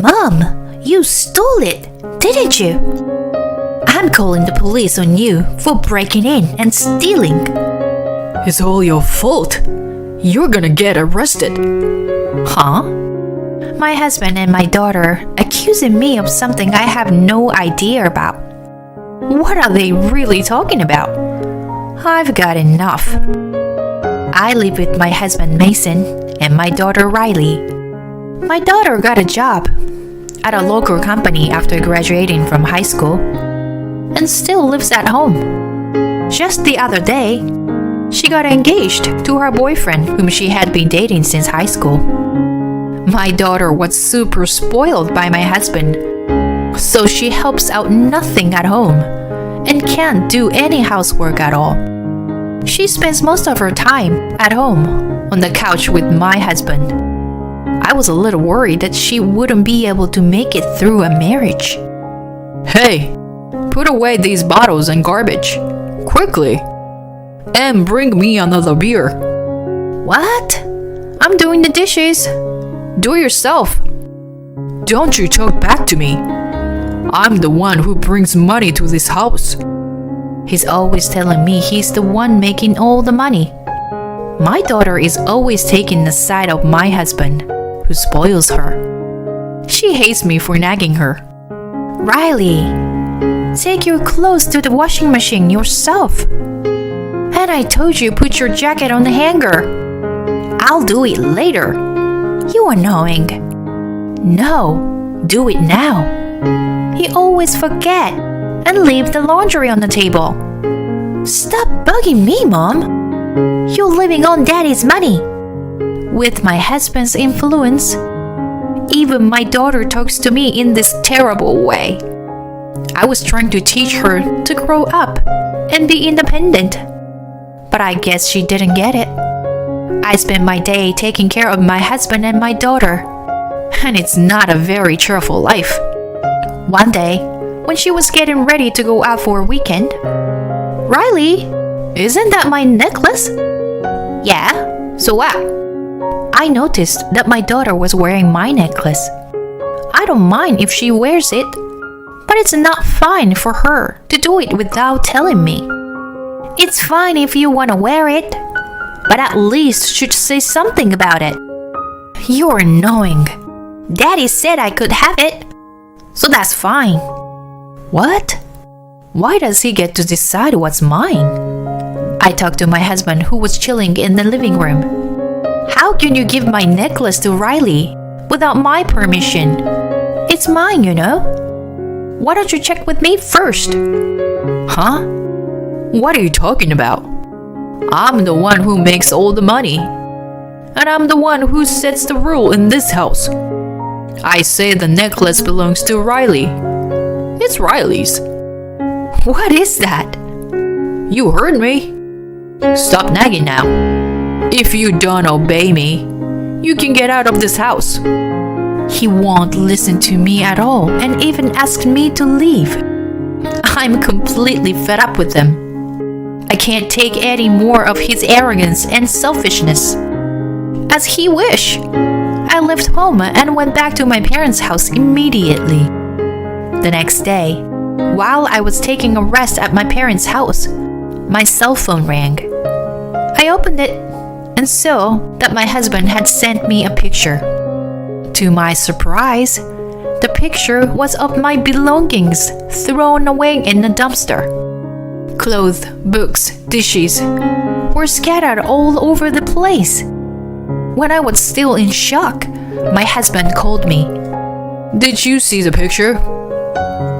Mom, you stole it, didn't you? I'm calling the police on you for breaking in and stealing. It's all your fault. You're gonna get arrested. Huh? My husband and my daughter accusing me of something I have no idea about. What are they really talking about? I've got enough. I live with my husband Mason and my daughter Riley. My daughter got a job at a local company after graduating from high school and still lives at home. Just the other day, she got engaged to her boyfriend whom she had been dating since high school. My daughter was super spoiled by my husband, so she helps out nothing at home and can't do any housework at all. She spends most of her time at home on the couch with my husband. I was a little worried that she wouldn't be able to make it through a marriage. Hey, put away these bottles and garbage. Quickly. And bring me another beer. What? I'm doing the dishes. Do it yourself. Don't you talk back to me. I'm the one who brings money to this house. He's always telling me he's the one making all the money. My daughter is always taking the side of my husband, who spoils her. She hates me for nagging her. Riley, take your clothes to the washing machine yourself. And I told you put your jacket on the hanger. I'll do it later. You annoying. No, do it now. You always forget and leave the laundry on the table. Stop bugging me, Mom. You're living on Daddy's money. With my husband's influence, even my daughter talks to me in this terrible way. I was trying to teach her to grow up and be independent, but I guess she didn't get it. I spend my day taking care of my husband and my daughter, and it's not a very cheerful life. One day, when she was getting ready to go out for a weekend, Riley, isn't that my necklace? Yeah, so what? I noticed that my daughter was wearing my necklace. I don't mind if she wears it, but it's not fine for her to do it without telling me. It's fine if you want to wear it, but at least should say something about it. You're annoying. Daddy said I could have it, so that's fine. What? Why does he get to decide what's mine? I talked to my husband who was chilling in the living room. How can you give my necklace to Riley without my permission? It's mine, you know. Why don't you check with me first? Huh? What are you talking about? I'm the one who makes all the money. And I'm the one who sets the rule in this house. I say the necklace belongs to Riley. It's Riley's. What is that? You heard me. Stop nagging now. If you don't obey me, you can get out of this house. He won't listen to me at all and even asked me to leave. I'm completely fed up with him. I can't take any more of his arrogance and selfishness. As he wished, I left home and went back to my parents' house immediately. The next day, while I was taking a rest at my parents' house, my cell phone rang. I opened it and saw that my husband had sent me a picture. To my surprise, the picture was of my belongings thrown away in a dumpster. Clothes, books, dishes were scattered all over the place. When I was still in shock, my husband called me. Did you see the picture?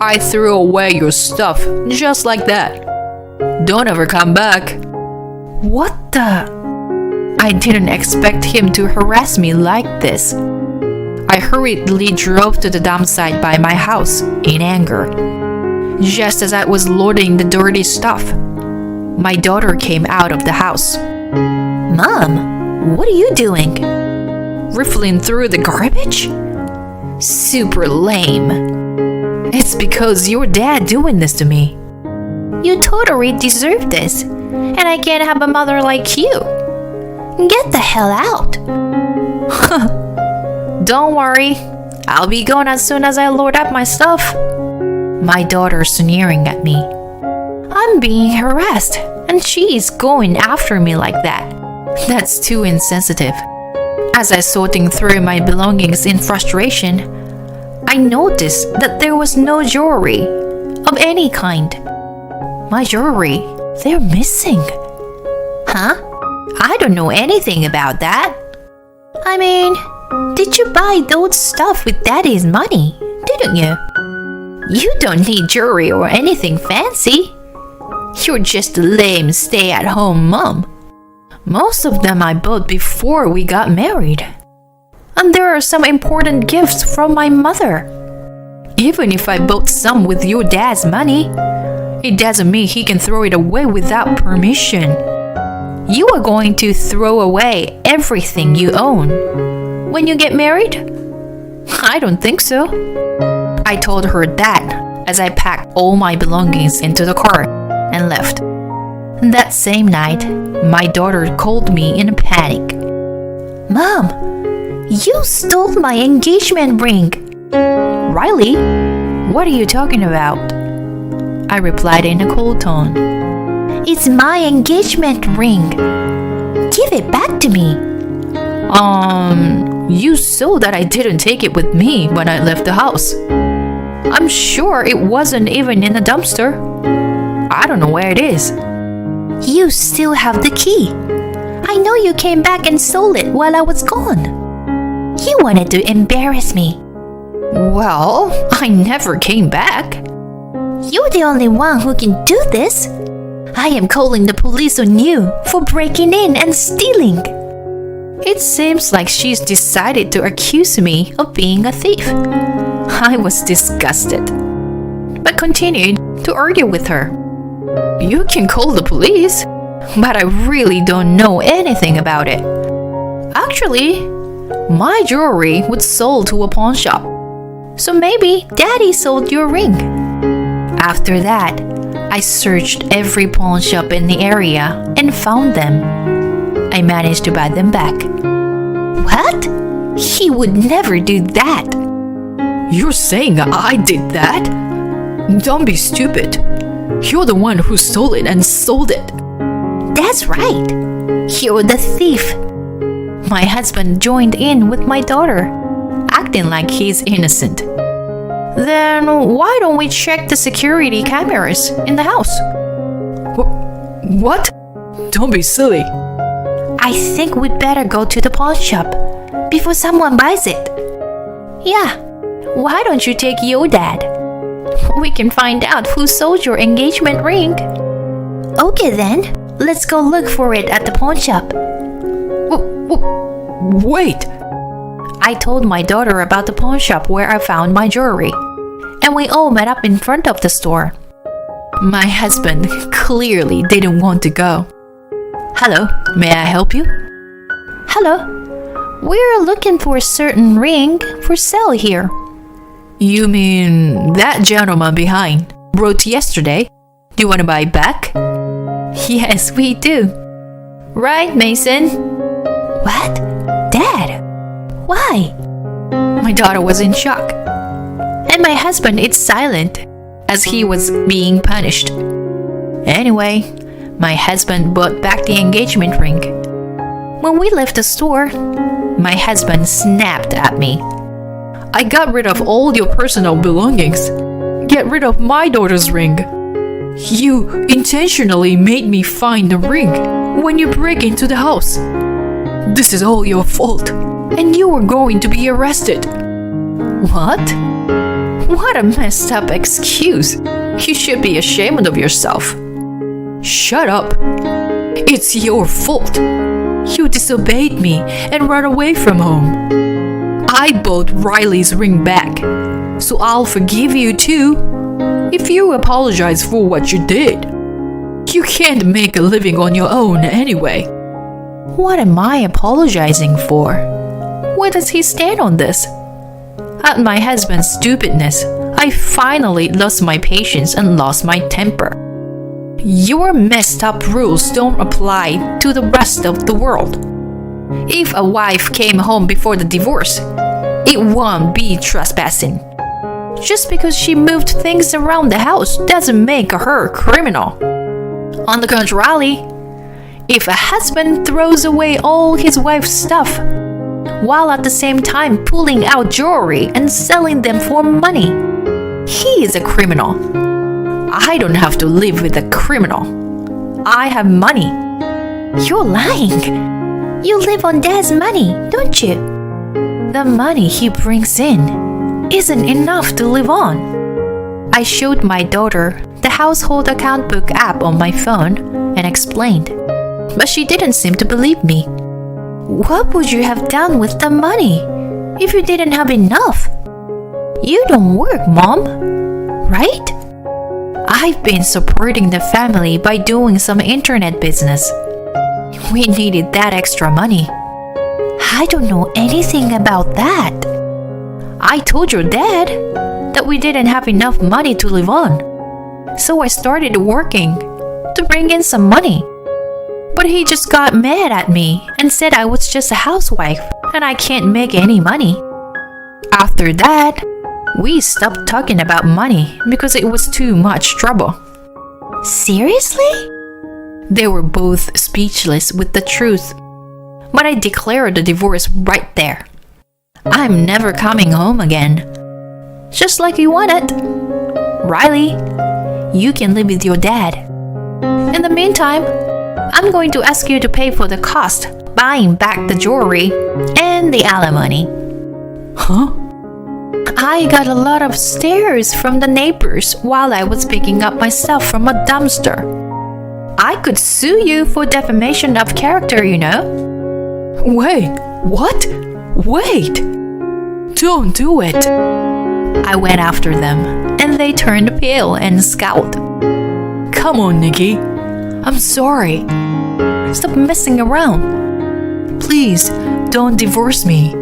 I threw away your stuff just like that. Don't ever come back. What the? I didn't expect him to harass me like this. I hurriedly drove to the dump site by my house in anger. Just as I was loading the dirty stuff, my daughter came out of the house. Mom, what are you doing? Riffling through the garbage? Super lame. It's because your dad doing this to me. You totally deserve this, and I can't have a mother like you. Get the hell out. Don't worry, I'll be gone as soon as I load up my stuff. My daughter sneering at me. I'm being harassed, and she is going after me like that. That's too insensitive. As I sorting through my belongings in frustration, I noticed that there was no jewelry of any kind. My jewelry, they're missing. Huh? I don't know anything about that. I mean, did you buy those stuff with Daddy's money, didn't you? You don't need jewelry or anything fancy. You're just a lame stay-at-home mom. Most of them I bought before we got married. And there are some important gifts from my mother. Even if I bought some with your dad's money, it doesn't mean he can throw it away without permission. You are going to throw away everything you own when you get married? I don't think so. I told her that as I packed all my belongings into the car and left. That same night, my daughter called me in a panic. Mom, you stole my engagement ring. Riley, what are you talking about? I replied in a cold tone. It's my engagement ring. Give it back to me. You saw that I didn't take it with me when I left the house. I'm sure it wasn't even in the dumpster. I don't know where it is. You still have the key. I know you came back and stole it while I was gone. You wanted to embarrass me. Well, I never came back. You're the only one who can do this. I am calling the police on you for breaking in and stealing. It seems like she's decided to accuse me of being a thief. I was disgusted, but continued to argue with her. You can call the police, but I really don't know anything about it. Actually, my jewelry was sold to a pawn shop, so maybe Daddy sold your ring. After that, I searched every pawn shop in the area and found them. I managed to buy them back. What? He would never do that. You're saying I did that? Don't be stupid. You're the one who stole it and sold it. That's right. You're the thief. My husband joined in with my daughter, acting like he's innocent. Then why don't we check the security cameras in the house? What? Don't be silly. I think we'd better go to the pawn shop before someone buys it. Yeah, why don't you take your dad? We can find out who sold your engagement ring. Okay then, let's go look for it at the pawn shop. Wait! I told my daughter about the pawn shop where I found my jewelry, and we all met up in front of the store. My husband clearly didn't want to go. Hello, may I help you? Hello, we're looking for a certain ring for sale here. You mean that gentleman behind wrote yesterday? Do you want to buy it back? Yes, we do. Right, Mason? What? Dad? Why? My daughter was in shock. And my husband is silent as he was being punished. Anyway, my husband bought back the engagement ring. When we left the store, my husband snapped at me. I got rid of all your personal belongings. Get rid of my daughter's ring. You intentionally made me find the ring when you break into the house. This is all your fault, and you were going to be arrested. What? What a messed up excuse. You should be ashamed of yourself. Shut up. It's your fault. You disobeyed me and ran away from home. I bought Riley's ring back, so I'll forgive you too if you apologize for what you did. You can't make a living on your own anyway. What am I apologizing for? Where does he stand on this? At my husband's stupidness, I finally lost my patience and lost my temper. Your messed up rules don't apply to the rest of the world. If a wife came home before the divorce, It won't be trespassing. Just because she moved things around the house doesn't make her a criminal. On the contrary, if a husband throws away all his wife's stuff, while at the same time pulling out jewelry and selling them for money, he is a criminal. I don't have to live with a criminal. I have money. You're lying. You live on Dad's money, don't you? The money he brings in isn't enough to live on. I showed my daughter the household account book app on my phone and explained, but she didn't seem to believe me. What would you have done with the money if you didn't have enough? You don't work, Mom, right? I've been supporting the family by doing some internet business. We needed that extra money. I don't know anything about that. I told your dad that we didn't have enough money to live on. So I started working to bring in some money. But he just got mad at me and said I was just a housewife and I can't make any money. After that, we stopped talking about money because it was too much trouble. Seriously? They were both speechless with the truth. But I declared the divorce right there. I'm never coming home again. Just like you wanted. Riley, you can live with your dad. In the meantime, I'm going to ask you to pay for the cost buying back the jewelry and the alimony. Huh? I got a lot of stares from the neighbors while I was picking up my stuff from a dumpster. I could sue you for defamation of character, you know. Wait, what? Wait! Don't do it! I went after them, and they turned pale and scowled. Come on, Nikki. I'm sorry. Stop messing around. Please, don't divorce me.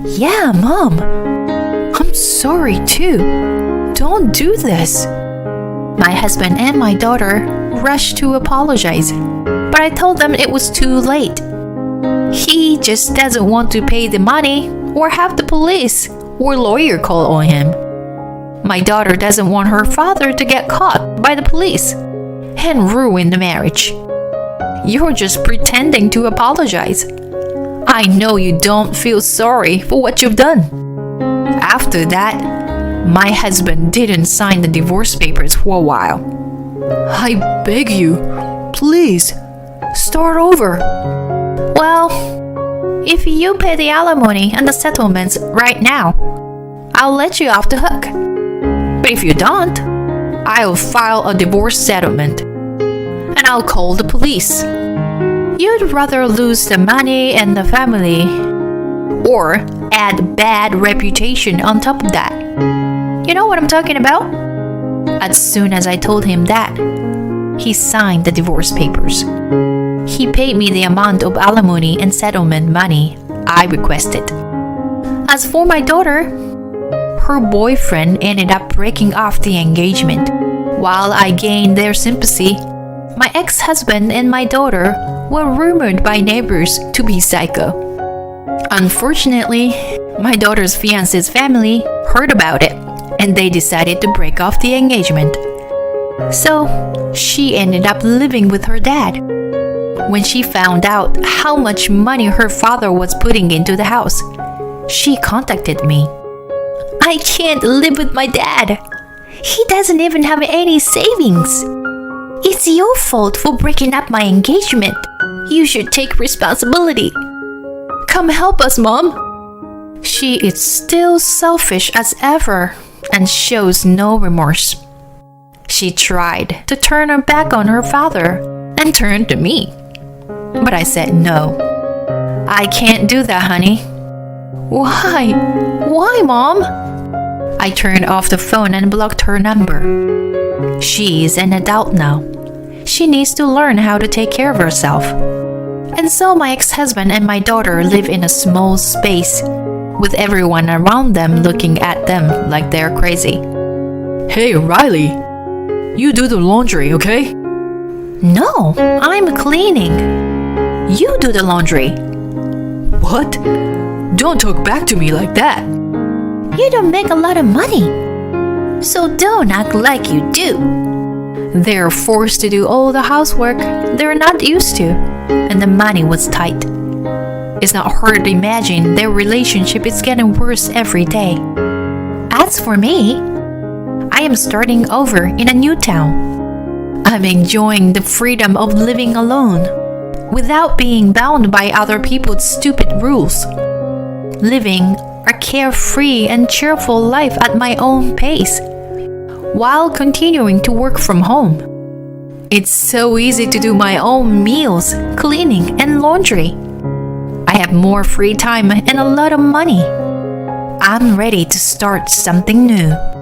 Yeah, Mom. I'm sorry too. Don't do this. My husband and my daughter rushed to apologize, but I told them it was too late. He just doesn't want to pay the money or have the police or lawyer call on him. My daughter doesn't want her father to get caught by the police and ruin the marriage. You're just pretending to apologize. I know you don't feel sorry for what you've done. After that, my husband didn't sign the divorce papers for a while. I beg you, please, start over. Well, if you pay the alimony and the settlements right now, I'll let you off the hook. But if you don't, I'll file a divorce settlement and I'll call the police. You'd rather lose the money and the family or add bad reputation on top of that. You know what I'm talking about? As soon as I told him that, he signed the divorce papers. He paid me the amount of alimony and settlement money I requested. As for my daughter, her boyfriend ended up breaking off the engagement. While I gained their sympathy, my ex-husband and my daughter were rumored by neighbors to be psycho. Unfortunately, my daughter's fiancé's family heard about it and they decided to break off the engagement. So, she ended up living with her dad. When she found out how much money her father was putting into the house, she contacted me. I can't live with my dad. He doesn't even have any savings. It's your fault for breaking up my engagement. You should take responsibility. Come help us, Mom. She is still selfish as ever and shows no remorse. She tried to turn her back on her father and turned to me. But I said no. I can't do that, honey. Why? Why, Mom? I turned off the phone and blocked her number. She is an adult now. She needs to learn how to take care of herself. And so my ex-husband and my daughter live in a small space, with everyone around them looking at them like they're crazy. Hey, Riley, you do the laundry, okay? No, I'm cleaning. You do the laundry. What? Don't talk back to me like that. You don't make a lot of money, so don't act like you do. They're forced to do all the housework they're not used to, and the money was tight. It's not hard to imagine their relationship is getting worse every day. As for me, I am starting over in a new town. I'm enjoying the freedom of living alone, without being bound by other people's stupid rules. Living a carefree and cheerful life at my own pace, while continuing to work from home. It's so easy to do my own meals, cleaning, and laundry. I have more free time and a lot of money. I'm ready to start something new.